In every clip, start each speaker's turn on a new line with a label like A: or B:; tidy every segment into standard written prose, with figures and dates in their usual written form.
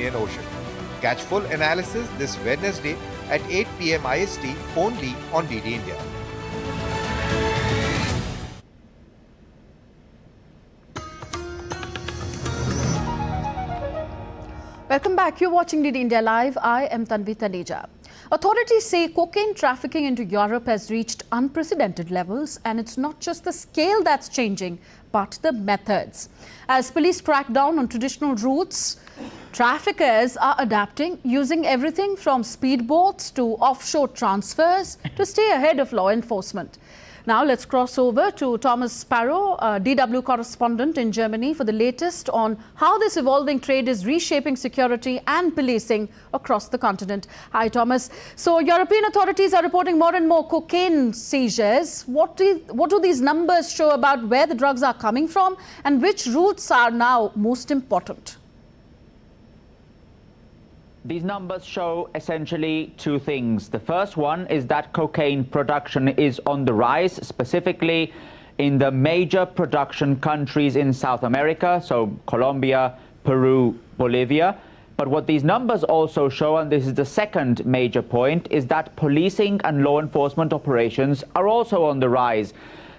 A: Indian Ocean. Catch full analysis this Wednesday at 8 p.m. IST only on DD India.
B: Welcome back. You're watching DD India Live. I am Tanvi Taneja. Authorities say cocaine trafficking into Europe has reached unprecedented levels, and it's not just the scale that's changing, but the methods. As police crack down on traditional routes, traffickers are adapting, using everything from speedboats to offshore transfers to stay ahead of law enforcement. Now let's cross over to Thomas Sparrow, DW correspondent in Germany, for the latest on how this evolving trade is reshaping security and policing across the continent. Hi, Thomas. So European authorities are reporting more and more cocaine seizures. What do these numbers show about where the drugs are coming from and which routes are now most important?
C: These numbers show essentially two things. The first one is that cocaine production is on the rise, specifically in the major production countries in South America, so Colombia, Peru, Bolivia. But what these numbers also show, and this is the second major point, is that policing and law enforcement operations are also on the rise.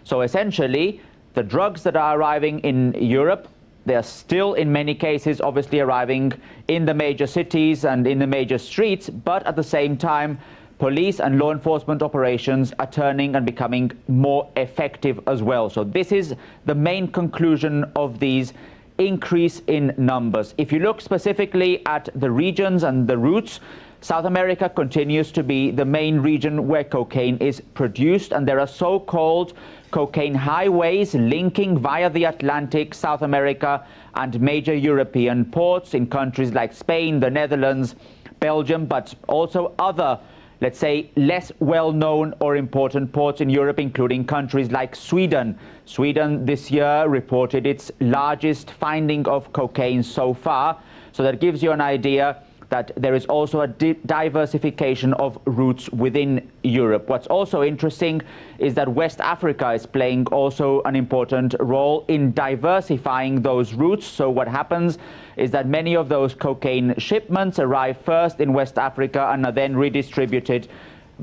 C: So essentially, the drugs that are arriving in Europe, they are still, in many cases, obviously arriving in the major cities and in the major streets, but at the same time, police and law enforcement operations are turning and becoming more effective as well. So this is the main conclusion of these increase in numbers. If you look specifically at the regions and the routes, South America continues to be the main region where cocaine is produced, and there are so-called cocaine highways linking via the Atlantic, South America and major European ports in countries like Spain, the Netherlands, Belgium, but also other, let's say, less well-known or important ports in Europe, including countries like Sweden. Sweden this year reported its largest finding of cocaine so far, so that gives you an idea that there is also a diversification of routes within Europe. What's also interesting is that West Africa is playing also an important role in diversifying those routes. So what happens is that many of those cocaine shipments arrive first in West Africa and are then redistributed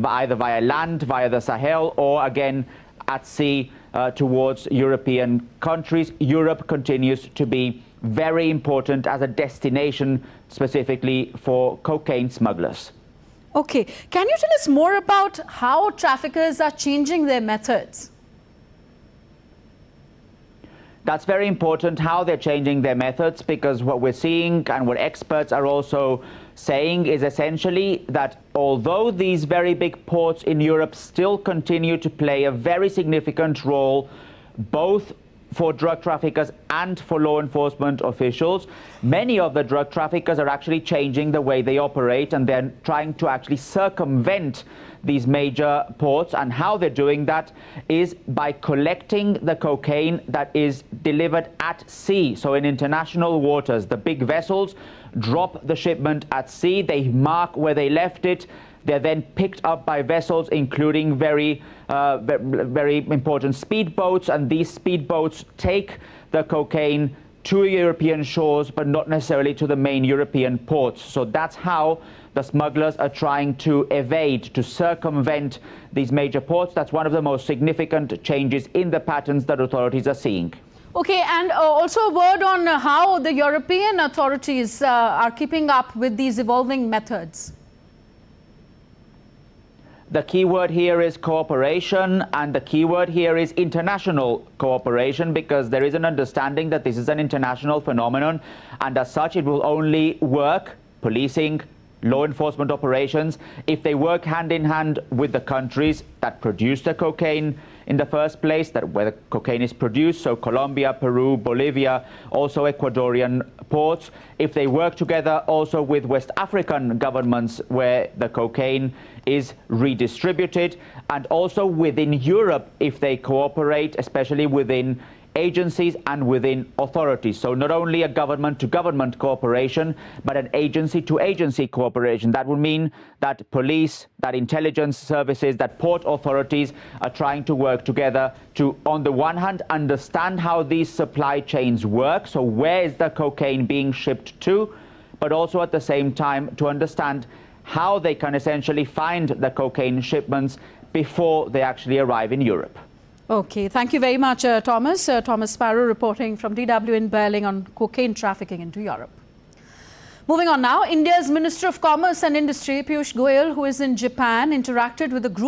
C: either via land, via the Sahel, or again at sea towards European countries. Europe continues to be very important as a destination specifically for cocaine smugglers.
B: Okay, can you tell us more about how traffickers are changing their methods?
C: That's very important, how they're changing their methods, because what we're seeing and what experts are also saying is essentially that although these very big ports in Europe still continue to play a very significant role, both for drug traffickers and for law enforcement officials, many of the drug traffickers are actually changing the way they operate, and they're trying to actually circumvent these major ports. And how they're doing that is by collecting the cocaine that is delivered at sea. So in international waters, the big vessels drop the shipment at sea, they mark where they left it. They're then picked up by vessels, including very important speedboats, and these speedboats take the cocaine to European shores, but not necessarily to the main European ports. So that's how the smugglers are trying to evade, to circumvent these major ports. That's one of the most significant changes in the patterns that authorities are seeing.
B: Okay, and also a word on how the European authorities are keeping up with these evolving methods.
C: The key word here is cooperation, and the key word here is international cooperation, because there is an understanding that this is an international phenomenon, and as such it will only work, policing, law enforcement operations, if they work hand in hand with the countries that produce the cocaine in the first place, that where the cocaine is produced, so Colombia, Peru, Bolivia, also Ecuadorian ports. If they work together also with West African governments where the cocaine is redistributed, and also within Europe if they cooperate, especially within agencies and within authorities. So not only a government-to-government cooperation, but an agency-to-agency cooperation. That would mean that police, that intelligence services, that port authorities are trying to work together to, on the one hand, understand how these supply chains work. So where is the cocaine being shipped to? but also at the same time to understand how they can essentially find the cocaine shipments before they actually arrive in Europe.
B: Okay, thank you very much, Thomas. Thomas Sparrow reporting from DW in Berlin on cocaine trafficking into Europe. Moving on now, India's Minister of Commerce and Industry, Piyush Goyal, who is in Japan, interacted with a group